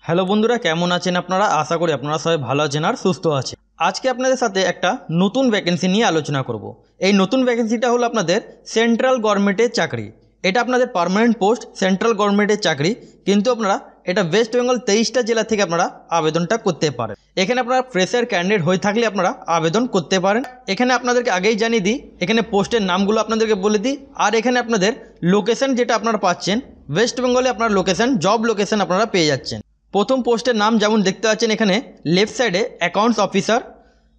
Hello বন্ধুরা, কেমন আছেন আপনারা? আশা করি আপনারা সবাই ভালো আছেন আর সুস্থ আছেন। আজকে আপনাদের সাথে একটা নতুন ভ্যাকেন্সি নিয়ে আলোচনা করব। এই নতুন ভ্যাকেন্সিটা হলো আপনাদের সেন্ট্রাল গভর্নমেন্টের চাকরি। এটা আপনাদের পার্মানেন্ট পোস্ট, সেন্ট্রাল গভর্নমেন্টের চাকরি, কিন্তু আপনারা এটা ওয়েস্ট বেঙ্গল 23টা জেলা থেকে আপনারা আবেদনটা করতে পারেন। এখানে আপনারা ফ্রেশার ক্যান্ডিডেট হয়ে থাকলে আপনারা আবেদন করতে পারেন। এখানে আপনাদেরকে আগেই জানিয়ে দিই, এখানে পোস্টের নামগুলো আপনাদেরকে বলে দিই, আর এখানে আপনাদের লোকেশন যেটা আপনারা পাচ্ছেন ওয়েস্ট বেঙ্গলে আপনার লোকেশন, জব লোকেশন আপনারা পেয়ে যাচ্ছেন। প্রথম পোস্টের নাম যেমন দেখতে পাচ্ছেন এখানে লেফট সাইডে অ্যাকাউন্টস অফিসার,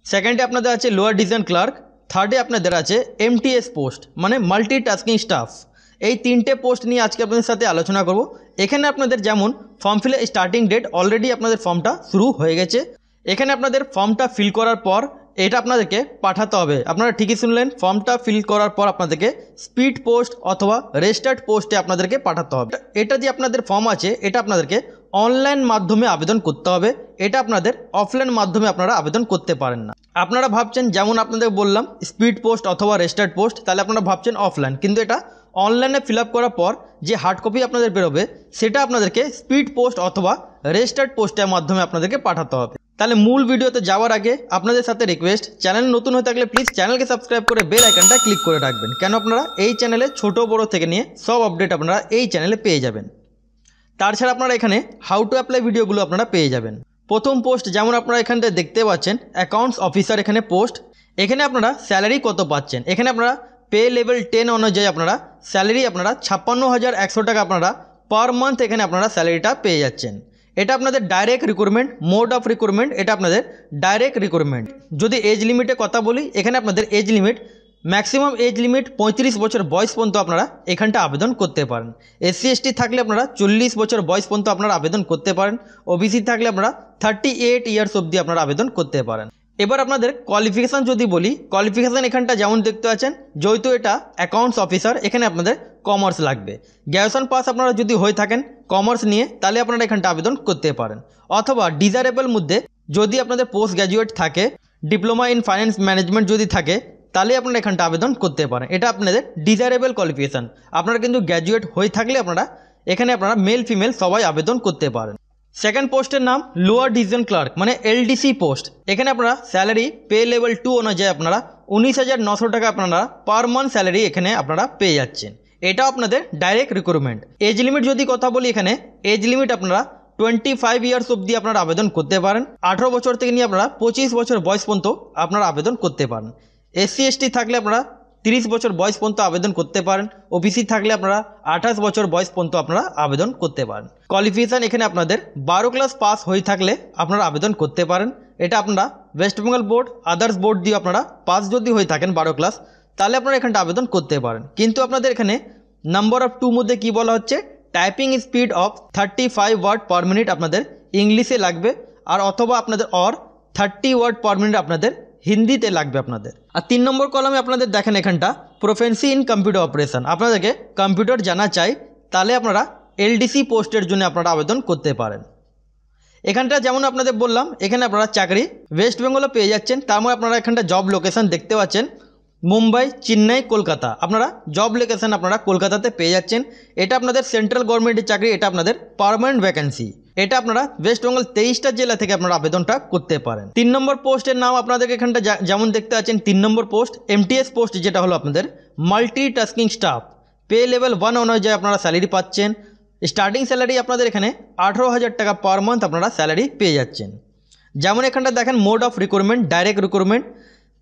সেকেন্ডে আপনাদের আছে লোয়ার ডিভিশন ক্লার্ক, থার্ডে আপনাদের আছে এমটিএস পোস্ট মানে মাল্টিটাস্কিং স্টাফ। এই তিনটে পোস্ট নিয়ে আজকে আপনাদের সাথে আলোচনা করব। এখানে আপনাদের যেমন ফর্ম ফিলের স্টার্টিং ডেট অলরেডি আপনাদের ফর্মটা শুরু হয়ে গেছে। এখানে আপনাদের ফর্মটা ফিল করার পর এটা আপনাদেরকে পাঠাতে হবে। আপনারা ঠিকই শুনলেন, ফর্মটা ফিল করার পর আপনাদেরকে স্পিড পোস্ট অথবা রেজিস্টার্ড পোস্টে আপনাদেরকে পাঠাতে হবে। এটা যে আপনাদের ফর্ম আছে এটা আপনাদেরকে অনলাইন মাধ্যমে আবেদন করতে হবে। এটা আপনাদের অফলাইন মাধ্যমে আপনারা আবেদন করতে পারেন না। আপনারা ভাবছেন, যেমন আপনাদের বললাম স্পিড পোস্ট অথবা রেজিস্টার্ড পোস্ট, তাহলে আপনারা ভাবছেন অফলাইন, কিন্তু এটা অনলাইনে ফিল আপ করার পর যে হার্ড কপি আপনাদের বেরোবে সেটা আপনাদেরকে স্পিড পোস্ট অথবা রেজিস্টার্ড পোস্টের মাধ্যমে আপনাদেরকে পাঠাতে হবে। তাহলে মূল ভিডিওতে যাওয়ার আগে আপনাদের সাথে রিকোয়েস্ট, চ্যানেল নতুন হয়ে থাকলে প্লিজ চ্যানেলকে সাবস্ক্রাইব করে বেল আইকনটা ক্লিক করে রাখবেন। কেন আপনারা এই চ্যানেলে ছোট বড় থেকে নিয়ে সব আপডেট আপনারা এই চ্যানেলে পেয়ে যাবেন। তাছাড়া আপনারা এখানে হাউ টু অ্যাপ্লাই ভিডিওগুলো আপনারা পেয়ে যাবেন। প্রথম পোস্ট যেমন আপনারা এখানটায় দেখতে পাচ্ছেন অ্যাকাউন্টস অফিসার, এখানে পোস্ট। এখানে আপনারা স্যালারি কত পাচ্ছেন, এখানে আপনারা পে লেভেল 10 অনুযায়ী আপনারা স্যালারি আপনারা 56,100 টাকা আপনারা পার মান্থ এখানে আপনারা স্যালারিটা পেয়ে যাচ্ছেন। এটা আপনাদের direct recruitment, mode of recruitment, এটা আপনাদের ডাইরেক্ট রিক্রুটমেন্ট। যদি এজ লিমিটের কথা বলি, এখানে আপনাদের age limit maximum age limit 35 বছর বয়স পর্যন্ত আপনারা এখানটা আবেদন করতে পারেন। এসসি এসটি থাকলে আপনারা 40 বছর বয়স পর্যন্ত আপনারা আবেদন করতে পারেন। ওবিসি থাকলে আপনারা 38 ইয়ার্স অবধি আপনারা আবেদন করতে পারেন। এবার আপনাদের কোয়ালিফিকেশান যদি বলি, কোয়ালিফিকেশান এখানটা যেমন দেখতে পাচ্ছেন, যেহেতু এটা অ্যাকাউন্টস অফিসার এখানে আপনাদের কমার্স লাগবে। গ্র্যাজুয়েশন পাস আপনারা যদি হয়ে থাকেন কমার্স নিয়ে, তাহলে আপনারা এখানটা আবেদন করতে পারেন। অথবা ডিজারেবল মধ্যে যদি আপনাদের পোস্ট গ্র্যাজুয়েট থাকে, ডিপ্লোমা ইন ফাইন্যান্স ম্যানেজমেন্ট যদি থাকে, তাহলে আপনারা এখানটা আবেদন করতে পারেন। এটা আপনাদের ডিজারেবল কোয়ালিফিকেশান। আপনারা কিন্তু গ্র্যাজুয়েট হয়ে থাকলে আপনারা এখানে আপনারা মেল ফিমেল সবাই আবেদন করতে পারেন। সেকেন্ড পোস্টের নাম লোয়ার ডিভিশন ক্লার্ক মানে এলডিসি পোস্ট। এখানে আপনারা স্যালারি পে লেভেল 2 অনুযায়ী আপনারা 19,900 টাকা আপনারা পার মান্থ স্যালারি এখানে আপনারা পেয়ে যাচ্ছেন। এটা আপনাদের ডাইরেক্ট রিক্রুটমেন্ট। এজ লিমিট যদি কথা বলি, এখানে এজ লিমিট আপনারা 25 ইয়ার্স অবধি আপনারা আবেদন করতে পারেন। 18 বছর থেকে নিয়ে আপনারা 25 বছর বয়স পর্যন্ত আপনারা আবেদন করতে পারেন। এসসি এসটি থাকলে আপনারা 30 বছর বয়স পর্যন্ত আবেদন করতে পারেন। ওবিসি থাকলে আপনারা 28 বছর বয়স পর্যন্ত আপনারা আবেদন করতে পারেন। কোয়ালিফিকেশান এখানে আপনাদের 12 ক্লাস পাস হয়ে থাকলে আপনারা আবেদন করতে পারেন। এটা আপনারা West Bengal board, others board দিয়ে আপনারা পাস যদি হয়ে থাকেন 12 ক্লাস, তাহলে আপনারা এখানটা আবেদন করতে পারেন। কিন্তু আপনাদের এখানে নাম্বার অফ 2 মধ্যে কি বলা হচ্ছে, typing speed of 35 word per minute আপনাদের ইংলিশে লাগবে, আর অথবা আপনাদের 30 ওয়ার্ড পার মিনিট আপনাদের হিন্দিতে লাগবে আপনাদের। আর 3 নম্বর কলামে আপনাদের দেখেন এখানটা প্রফেন্সি ইন কম্পিউটার অপারেশন, আপনাদেরকে কম্পিউটার জানা চাই, তাহলে আপনারা এলডিসি পোস্টের জন্য আপনারা আবেদন করতে পারেন। এখানটা যেমন আপনাদের বললাম, এখানে আপনারা চাকরি ওয়েস্ট বেঙ্গলে পেয়ে যাচ্ছেন। তার মধ্যে আপনারা এখানটা জব লোকেশন দেখতে পাচ্ছেন মুম্বাই, চেন্নাই, কলকাতা। আপনারা জব লোকেশন আপনারা কলকাতাতে পেয়ে যাচ্ছেন। এটা আপনাদের সেন্ট্রাল গভর্নমেন্টের চাকরি, এটা আপনাদের পার্মানেন্ট ভ্যাকেন্সি। এটা আপনারা ওয়েস্ট বেঙ্গল 23টা জেলা থেকে আপনারা আবেদনটা করতে পারেন। 3 নম্বর পোস্টের নাম আপনাদেরকে এখানটা যেমন দেখতে পাচ্ছেন 3 নম্বর পোস্ট এমটিএস পোস্ট, যেটা হলো আপনাদের মাল্টিটাস্কিং স্টাফ। পে লেভেল 1 অনুযায়ী আপনারা স্যালারি পাচ্ছেন। স্টার্টিং স্যালারি আপনাদের এখানে 18,000 টাকা পার মান্থ আপনারা স্যালারি পেয়ে যাচ্ছেন। যেমন এখানটা দেখেন mode of recruitment, direct recruitment.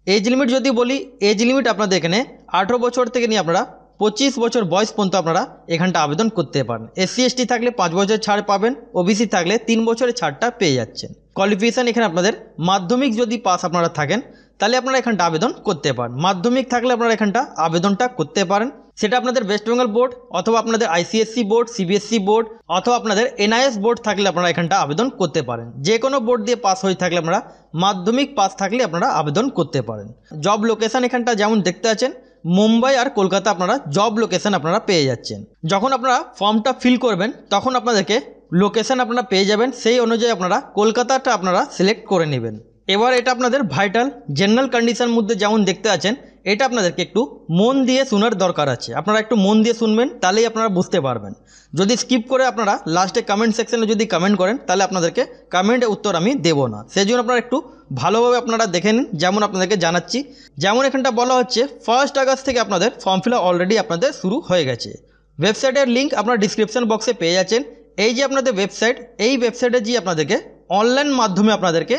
Age limit যদি বলি, এজ লিমিট আপনাদের এখানে 18 বছর থেকে নিয়ে আপনারা 25 বছর বয়স পর্যন্ত আপনারা এখানটা আবেদন করতে পারেন। এসসি এসটি থাকলে 5 বছর ছাড় পাবেন। ওবিসি থাকলে 3 বছরের ছাড়টা পেয়ে যাচ্ছেন। কোয়ালিফিকেশান এখানে আপনাদের মাধ্যমিক যদি পাস আপনারা থাকেন, তাহলে আপনারা এখানটা আবেদন করতে পারেন। মাধ্যমিক থাকলে আপনারা এখানটা আবেদনটা করতে পারেন। সেটা আপনাদের ওয়েস্ট বেঙ্গল বোর্ড অথবা আপনাদের আইসিএসসি বোর্ড, সিবিএসসি বোর্ড অথবা আপনাদের এনআইএস বোর্ড থাকলে আপনারা এখানটা আবেদন করতে পারেন। যে কোনো বোর্ড দিয়ে পাস হয়ে থাকলে আপনারা মাধ্যমিক পাস থাকলে আপনারা আবেদন করতে পারেন। জব লোকেশান এখানটা যেমন দেখতে আছেন মুম্বাই আর কলকাতা আপনারা জব লোকেশান আপনারা পেয়ে যাচ্ছেন। যখন আপনারা ফর্মটা ফিল করবেন তখন আপনাদেরকে লোকেশান আপনারা পেয়ে যাবেন, সেই অনুযায়ী আপনারা কলকাতাটা আপনারা সিলেক্ট করে নেবেন। এবার এটা আপনাদের ভাইটাল জেনারেল কন্ডিশন মধ্যে যেমন দেখতে আছেন, এটা আপনাদেরকে একটু মন দিয়ে শোনার দরকার আছে। আপনারা একটু মন দিয়ে শুনবেন, তাহলেই আপনারা বুঝতে পারবেন। যদি স্কিপ করে আপনারা লাস্টে কমেন্ট সেকশনে যদি কমেন্ট করেন, তাহলে আপনাদেরকে কমেন্টে উত্তর আমি দেবো না। সেই জন্য আপনারা একটু ভালোভাবে আপনারা দেখে নিন। যেমন আপনাদেরকে জানাচ্ছি, যেমন এখানটা বলা হচ্ছে 1 আগস্ট থেকে আপনাদের ফর্ম ফিল আপ অলরেডি আপনাদের শুরু হয়ে গেছে। ওয়েবসাইটের লিঙ্ক আপনারা ডিসক্রিপশন বক্সে পেয়ে যাচ্ছেন। এই যে আপনাদের ওয়েবসাইট, এই ওয়েবসাইটে যে আপনাদেরকে অনলাইন মাধ্যমে আপনাদেরকে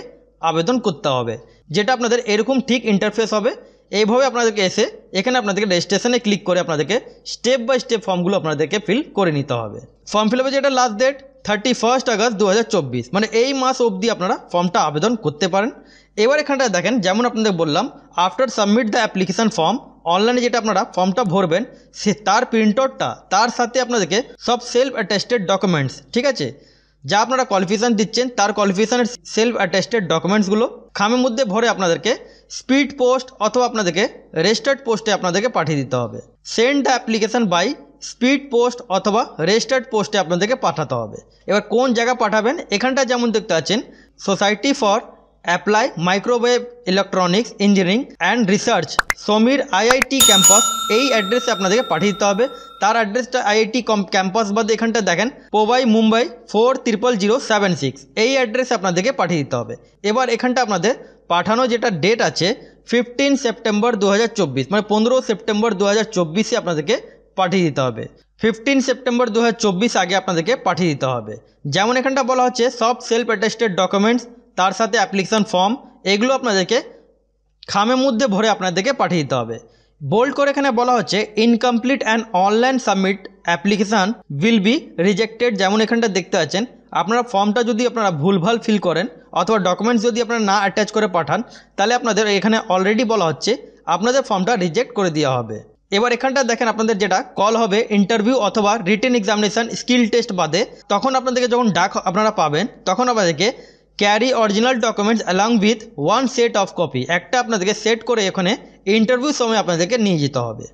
আবেদন করতে হবে, যেটা আপনাদের এরকম ঠিক ইন্টারফেস হবে। এইভাবে আপনাদেরকে এসে এখানে আপনাদেরকে রেজিস্ট্রেশনে ক্লিক করে আপনাদেরকে স্টেপ বাই স্টেপ ফর্মগুলো আপনাদেরকে ফিল করে নিতে হবে। ফর্ম ফিল আপে যেটা লাস্ট ডেট 31 আগস্ট 2024, মানে এই মাস অবধি আপনারা ফর্মটা আবেদন করতে পারেন। এবার এখানটায় দেখেন, যেমন আপনাদের বললাম, after submit the application form, অনলাইনে যেটা আপনারা ফর্মটা ভরবেন সে তার প্রিন্টআউটটা, তার সাথে আপনাদেরকে সব সেলফ অ্যাটেস্টেড ডকুমেন্টস, ঠিক আছে, যা আপনারা কোয়ালিফিকেশান দিচ্ছেন তার কোয়ালিফিকেশানের সেলফ অ্যাটেস্টেড ডকুমেন্টসগুলো খামের মধ্যে ভরে আপনাদেরকে স্পিড পোস্ট অথবা আপনাদেরকে রেজিস্টার্ড পোস্টে আপনাদেরকে পাঠিয়ে দিতে হবে। Send the application by speed post অথবা রেজিস্টার্ড পোস্টে আপনাদেরকে পাঠাতে হবে। এবার কোন জায়গা পাঠাবেন, এখানটা যেমন দেখতে পাচ্ছেন society for apply microwave electronics engineering and research Samir IIT campus, এই অ্যাড্রেসে আপনাদেরকে পাঠিয়ে দিতে হবে। তার অ্যাড্রেসটা আইআইটি ক্যাম্পাস বাদে এখানটা দেখেন পোবাই মুম্বাই 400076, এই অ্যাড্রেসে আপনাদেরকে পাঠিয়ে দিতে হবে। এবার এখানটা আপনাদের পাঠানো যেটা ডেট আছে 15 সেপ্টেম্বর 2024, মানে 15 সেপ্টেম্বর 2024 আপনাদেরকে পাঠিয়ে দিতে হবে। 15 সেপ্টেম্বর 2024 আগে আপনাদেরকে পাঠিয়ে দিতে হবে। যেমন এখানটা বলা হচ্ছে সব সেলফ অ্যাটেস্টেড ডকুমেন্টস, তার সাথে অ্যাপ্লিকেশান ফর্ম, এগুলো আপনাদেরকে খামের মধ্যে ভরে আপনাদেরকে পাঠিয়ে দিতে হবে। বোল্ড করে এখানে বলা হচ্ছে incomplete and online submit application will be rejected. যেমন এখানটা দেখতে পাচ্ছেন, আপনারা ফর্মটা যদি আপনারা ভুলভাল ফিল করেন অথবা ডকুমেন্টস যদি আপনারা না অ্যাটাচ করে পাঠান, তাহলে আপনাদের এখানে অলরেডি বলা হচ্ছে আপনাদের ফর্মটা রিজেক্ট করে দেওয়া হবে। এবার এখানটা দেখেন, আপনাদের যেটা কল হবে ইন্টারভিউ অথবা রিটেন এক্সামিনেশান স্কিল টেস্ট বাদে, তখন আপনাদেরকে যখন ডাক আপনারা পাবেন, তখন আপনাদেরকে carry original documents along with 1 set of copy, একটা আপনাদেরকে সেট করে এখানে ইন্টারভিউ সময় আপনাদেরকে নিয়ে যেতে হবে।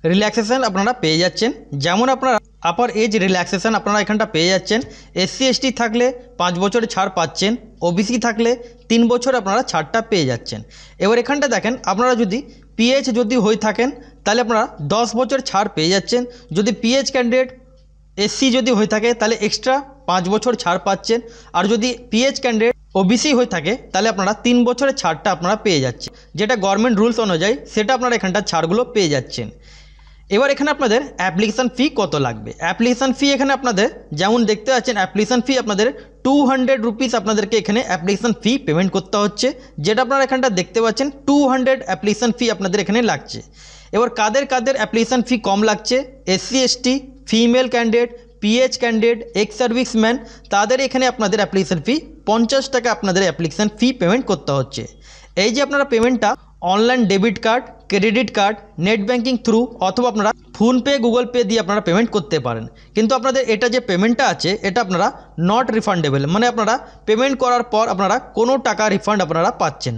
রিল্যাক্সেশন আপনারা পেয়ে যাচ্ছেন, যেমন আপনারা আপার এজ রিল্যাক্সেশন আপনারা এখানটা পেয়ে যাচ্ছেন। এসসি এসটি থাকলে 5 বছরের ছাড় পাচ্ছেন, ওবিসি থাকলে 3 বছর আপনারা ছাড়টা পেয়ে যাচ্ছেন। এবার এখানটা দেখেন, আপনারা যদি পিএইচ যদি হয়ে থাকেন তাহলে আপনারা 10 বছর ছাড় পেয়ে যাচ্ছেন। যদি পিএইচ ক্যান্ডিডেট এসসি যদি হয়ে থাকে তাহলে এক্সট্রা 5 বছর ছাড় পাচ্ছেন। আর যদি পিএইচ ক্যান্ডিডেট ওবিসি হয়ে থাকে তাহলে আপনারা 3 বছরের ছাড়টা আপনারা পেয়ে যাচ্ছেন, যেটা গভর্নমেন্ট রুলস অনুযায়ী সেটা আপনারা এখানটা ছাড়গুলো পেয়ে যাচ্ছেন। এবার এখানে আপনাদের অ্যাপ্লিকেশান ফি কত লাগবে। অ্যাপ্লিকেশান ফি এখানে আপনাদের যেমন দেখতে পাচ্ছেন, অ্যাপ্লিকেশান ফি আপনাদের 200 রুপিস আপনাদেরকে এখানে অ্যাপ্লিকেশান ফি পেমেন্ট করতে হচ্ছে, যেটা আপনারা এখানটা দেখতে পাচ্ছেন 200 অ্যাপ্লিকেশান ফি আপনাদের এখানে লাগছে। এবার কাদের কাদের অ্যাপ্লিকেশান ফি কম লাগছে, SC ST, female candidate, pH candidate, ex serviceman, তাদের এখানে আপনাদের অ্যাপ্লিকেশান ফি 50 টাকা আপনাদের অ্যাপ্লিকেশান ফি পেমেন্ট করতে হচ্ছে। এই যে আপনারা পেমেন্টটা online debit card, credit card, net banking through অথবা আপনারা ফোনপে, গুগল পে দিয়ে আপনারা পেমেন্ট করতে পারেন। কিন্তু আপনাদের এটা যে পেমেন্টটা আছে এটা আপনারা নট রিফান্ডেবল, মানে আপনারা পেমেন্ট করার পর আপনারা কোনো টাকা রিফান্ড আপনারা পাচ্ছেন।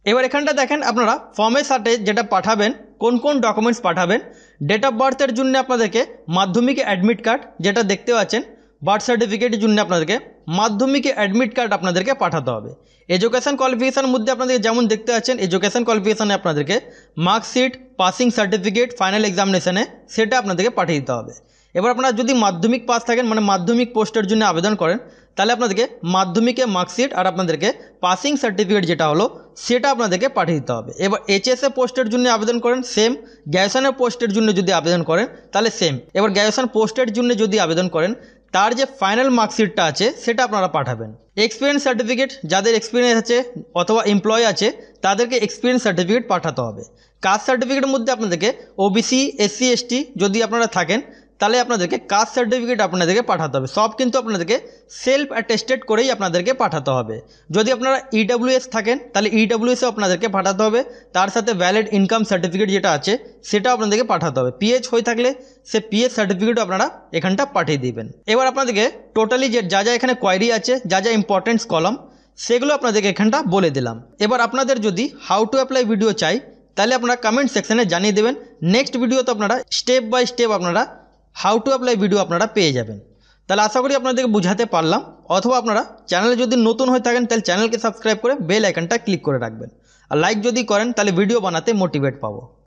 এবার এখানটা দেখেন, আপনারা ফর্মের সাথে যেটা পাঠাবেন, কোন কোন ডকুমেন্টস পাঠাবেন। ডেট অফ বার্থের জন্য আপনাদেরকে মাধ্যমিক অ্যাডমিট কার্ড, যেটা দেখতে পাচ্ছেন, বার্থ সার্টিফিকেটের জন্য আপনাদেরকে মাধ্যমিক অ্যাডমিট কার্ড আপনাদেরকে পাঠাতে হবে। এডুকেশন কোয়ালিফিকেশানের মধ্যে আপনাদেরকে যেমন দেখতে পাচ্ছেন, এডুকেশন কোয়ালিফিকেশানে আপনাদেরকে মার্কশিট, পাসিং সার্টিফিকেট, ফাইনাল এক্সামিনেশানে সেটা আপনাদেরকে পাঠিয়ে দিতে হবে। এবার আপনারা যদি মাধ্যমিক পাস থাকেন, মানে মাধ্যমিক পোস্টের জন্য আবেদন করেন, তাহলে আপনাদেরকে মাধ্যমিকে মার্কশিট আর আপনাদেরকে পাসিং সার্টিফিকেট যেটা হলো সেটা আপনাদেরকে পাঠিয়ে দিতে হবে। এবার এইচএসএ পোস্টের জন্য আবেদন করেন সেম, গ্র্যাজুয়েশনের পোস্টের জন্য যদি আবেদন করেন তাহলে সেম। এবার গ্র্যাজুয়েশন পোস্টের জন্য যদি আবেদন করেন, তার যে ফাইনাল মার্কশিটটা আছে সেটা আপনারা পাঠাবেন। এক্সপিরিয়েন্স সার্টিফিকেট, যাদের এক্সপিরিয়েন্স আছে অথবা এমপ্লয় আছে তাদেরকে এক্সপিরিয়েন্স সার্টিফিকেট পাঠাতে হবে। কাস্ট সার্টিফিকেটের মধ্যে আপনাদেরকে ওবিসি, এসসি এসটি যদি আপনারা থাকেন তাহলে আপনাদেরকে কাস্ট সার্টিফিকেট আপনাদেরকে পাঠাতে হবে। সব কিন্তু আপনাদেরকে সেলফ অ্যাটেস্টেড করেই আপনাদেরকে পাঠাতে হবে। যদি আপনারা ইডব্লিউএস থাকেন তাহলে ইডব্লিউএসও আপনাদেরকে পাঠাতে হবে, তার সাথে ভ্যালিড ইনকাম সার্টিফিকেট যেটা আছে সেটাও আপনাদেরকে পাঠাতে হবে। পিএইচ হয়ে থাকলে সে পিএইচ সার্টিফিকেটও আপনারা এখানটা পাঠিয়ে দিবেন। এবার আপনাদেরকে টোটালি যা যা এখানে কোয়ারি আছে, যা যা ইম্পর্টেন্টস কলাম, সেগুলো আপনাদেরকে এখানটা বলে দিলাম। এবার আপনাদের যদি হাউ টু অ্যাপ্লাই ভিডিও চাই তাহলে আপনারা কমেন্ট সেকশনে জানিয়ে দেবেন। নেক্সট ভিডিওতে আপনারা স্টেপ বাই স্টেপ আপনারা হাউ টু অ্যাপ্লাই ভিডিও আপনারা পেয়ে যাবেন। তাহলে আশা করি আপনাদেরকে বুঝাতে পারলাম। অথবা আপনারা চ্যানেলে যদি নতুন হয়ে থাকেন তাহলে চ্যানেলকে সাবস্ক্রাইব করে বেল আইকনটা ক্লিক করে রাখবেন। আর লাইক যদি করেন তাহলে ভিডিও বানাতে মোটিভেট পাবো।